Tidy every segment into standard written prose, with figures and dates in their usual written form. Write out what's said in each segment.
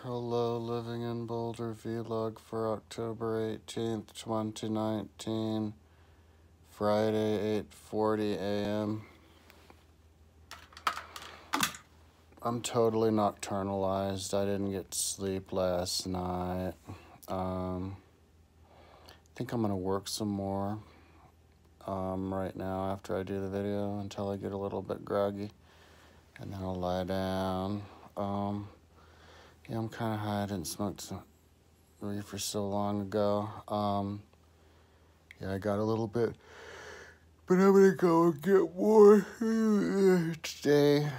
Hello, Living in Boulder vlog for October 18th, 2019, Friday, 8:40 a.m. I'm totally nocturnalized. I didn't get sleep last night. I think I'm gonna work some more right now after I do the video until I get a little bit groggy, and then I'll lie down. Yeah, I'm kind of high. I didn't smoke some reefer so long ago. Yeah, I got a little bit, but I'm gonna go and get more today.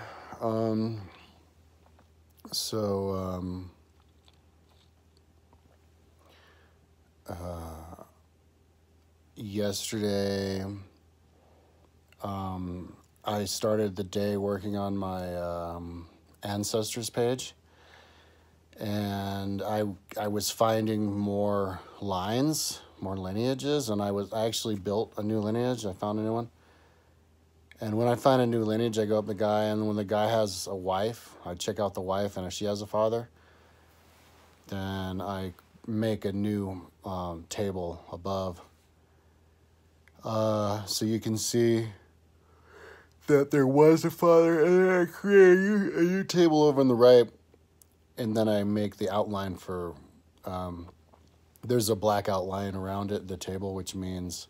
Yesterday, I started the day working on my ancestors page, and I was finding more lines, more lineages, and I actually built a new lineage. I found a new one. And when I find a new lineage, I go up the guy, and when the guy has a wife, I check out the wife, and if she has a father, then I make a new table above. So you can see that there was a father, and then I create a new table over on the right, and then I make the outline for, there's a black outline around it, the table, which means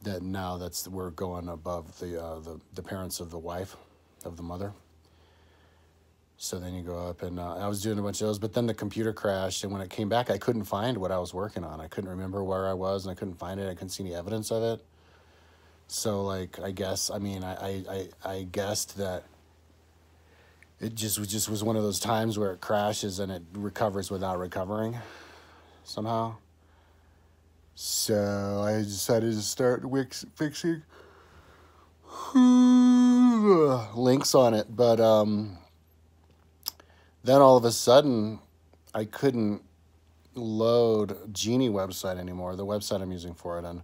that now we're going above the parents of the wife, of the mother. So then you go up, and I was doing a bunch of those, but then the computer crashed, and when it came back, I couldn't find what I was working on. I couldn't remember where I was, and I couldn't find it. I couldn't see any evidence of it. So, like, I guessed that it just was one of those times where it crashes and it recovers without recovering somehow. So I decided to start fixing links on it, but then all of a sudden I couldn't load Genie website anymore, the website I'm using for it, and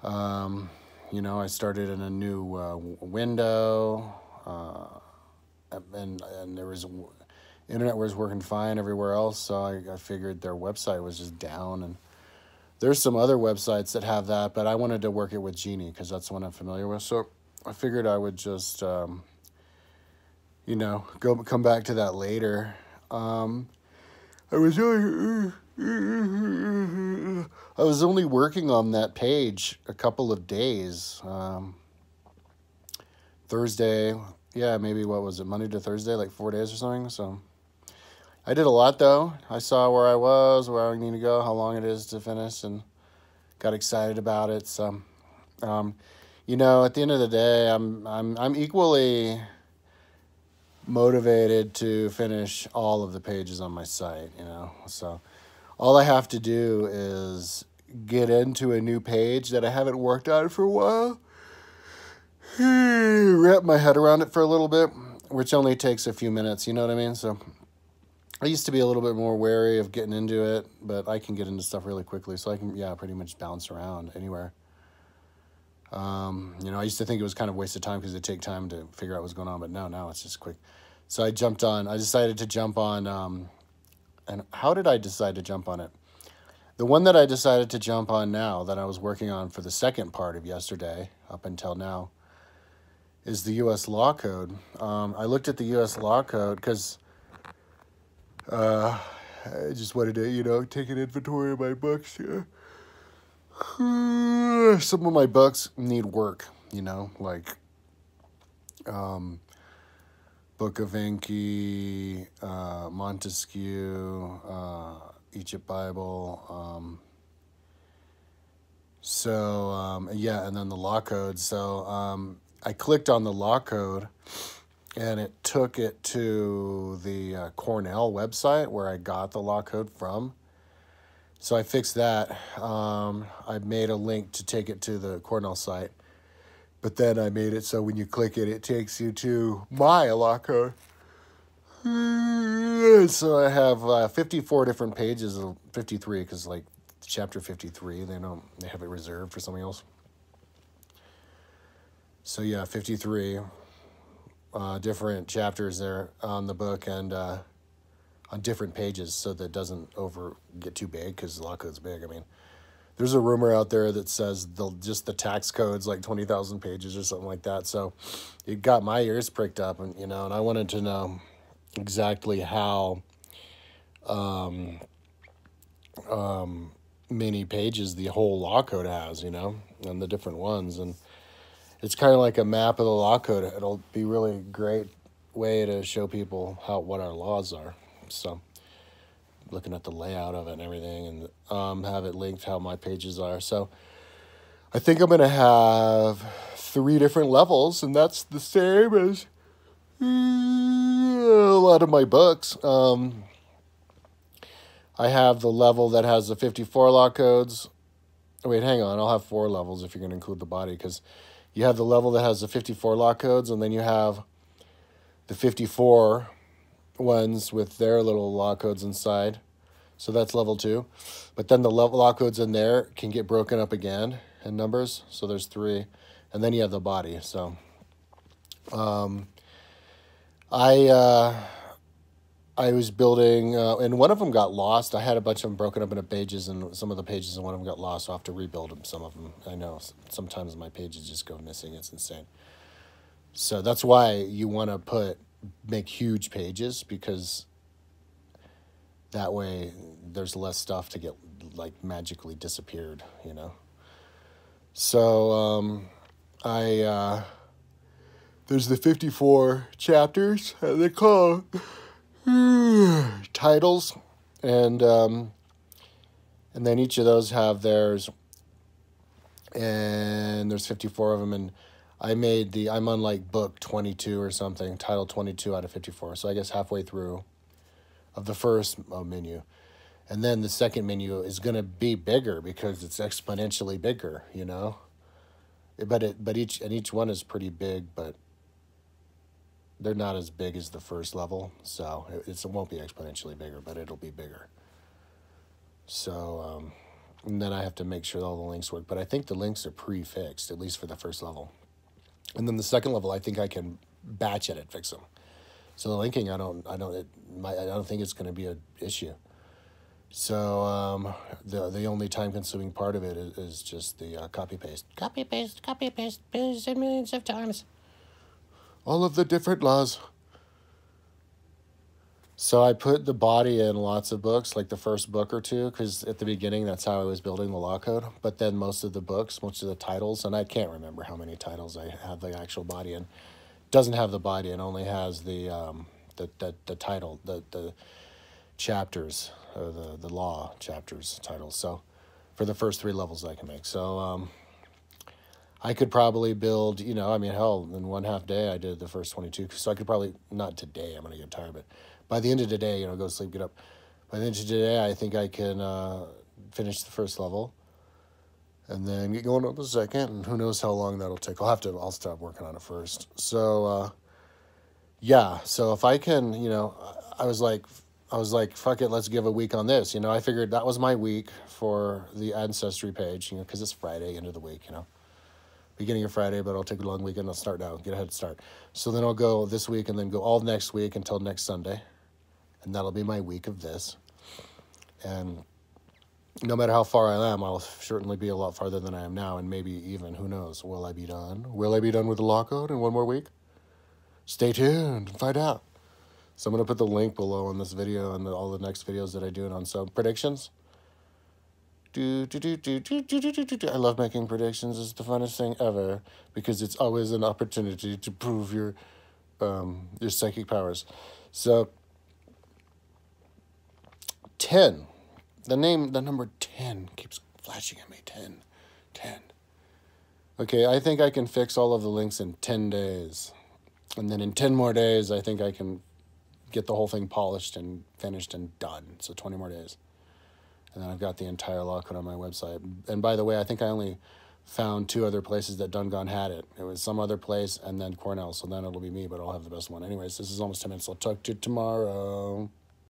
I started in a new window, and there was internet was working fine everywhere else, so I figured their website was just down. And there's some other websites that have that, but I wanted to work it with Genie because that's the one I'm familiar with. So I figured I would just, come back to that later. I was only working on that page a couple of days. Thursday, maybe what was it, Monday to Thursday, like 4 days or something. So I did a lot though. I saw where I was, where I need to go, how long it is to finish, and got excited about it. So, at the end of the day, I'm equally motivated to finish all of the pages on my site, So all I have to do is get into a new page that I haven't worked on for a while, wrap my head around it for a little bit, which only takes a few minutes, you know what I mean? So I used to be a little bit more wary of getting into it, but I can get into stuff really quickly, so I can, pretty much bounce around anywhere. I used to think it was kind of a waste of time because it'd take time to figure out what's going on, but no, now it's just quick. So I decided to jump on, and how did I decide to jump on it? The one that I decided to jump on now, that I was working on for the second part of yesterday, up until now, is the U.S. Law Code. I looked at the U.S. Law Code because I just wanted to, take an inventory of my books. Some of my books need work, like Book of Enki, Montesquieu, Egypt Bible. And then the Law Code. So I clicked on the Law Code, and it took it to the Cornell website where I got the Law Code from. So I fixed that. I made a link to take it to the Cornell site. But then I made it so when you click it, it takes you to my Law Code. So I have 54 different pages, 53, because like chapter 53, they have it reserved for something else. So 53 different chapters there on the book, and on different pages so that it doesn't get too big, because the law code's big. I mean, there's a rumor out there that says just the tax code's like 20,000 pages or something like that. So it got my ears pricked up, and and I wanted to know exactly how many pages the whole law code has, and the different ones. And it's kind of like a map of the law code. It'll be really great way to show people what our laws are. So looking at the layout of it and everything, and have it linked how my pages are. So I think I'm going to have 3 different levels, and that's the same as a lot of my books. I have the level that has the 54 law codes. Wait, hang on. I'll have 4 levels if you're going to include the body, because you have the level that has the 54 law codes, and then you have the 54 ones with their little law codes inside. So that's level 2. But then the law codes in there can get broken up again in numbers. So there's 3. And then you have the body. So I was building, and one of them got lost. I had a bunch of them broken up into pages, and some of the pages in one of them got lost, so I'll have to rebuild them, some of them. I know sometimes my pages just go missing. It's insane. So that's why you want to make huge pages, because that way there's less stuff to get like magically disappeared, So there's the 54 chapters, they call titles, and then each of those have theirs, and there's 54 of them, and I'm on like book 22 or something, title 22 out of 54, so I guess halfway through of the first menu. And then the second menu is going to be bigger because it's exponentially bigger, But each one is pretty big, but they're not as big as the first level, so it won't be exponentially bigger, but it'll be bigger. So, and then I have to make sure all the links work, but I think the links are pre-fixed, at least for the first level. And then the second level, I think I can batch edit fix them. So the linking, I don't think it's going to be an issue. So the only time-consuming part of it is just the copy-paste. Copy-paste, millions and millions of times. All of the different laws. So I put the body in lots of books, like the first book or 2, because at the beginning, that's how I was building the law code. But then most of the books, most of the titles, and I can't remember how many titles I have the actual body in, doesn't have the body. It only has the title, the chapters, or the law chapters titles. So for the first 3 levels I can make. So I could probably build, hell, in 1/2 day I did the first 22. So I could probably, not today, I'm going to get tired, but by the end of the day, go to sleep, get up. By the end of the day, I think I can finish the first level and then get going on the second, and who knows how long that'll take. I'll stop working on it first. So, yeah, so if I can, I was like, fuck it, let's give a week on this. I figured that was my week for the Ancestry page, because it's Friday, end of the week, beginning of Friday, but I'll take a long weekend. I'll start now, get a head start. So then I'll go this week and then go all next week until next Sunday. And that'll be my week of this. And no matter how far I am, I'll certainly be a lot farther than I am now. And maybe even, who knows, will I be done? Will I be done with the law code in 1 more week? Stay tuned and find out. So I'm going to put the link below on this video and all the next videos that I do on some predictions. I love making predictions. It's the funnest thing ever because it's always an opportunity to prove your psychic powers. So 10. The number 10 keeps flashing at me. 10. Okay, I think I can fix all of the links in 10 days. And then in 10 more days, I think I can get the whole thing polished and finished and done. So 20 more days. And then I've got the entire law code on my website. And by the way, I think I only found 2 other places that done gone had it. It was some other place and then Cornell. So then it'll be me, but I'll have the best one. Anyways, this is almost 10 minutes. I'll talk to you tomorrow.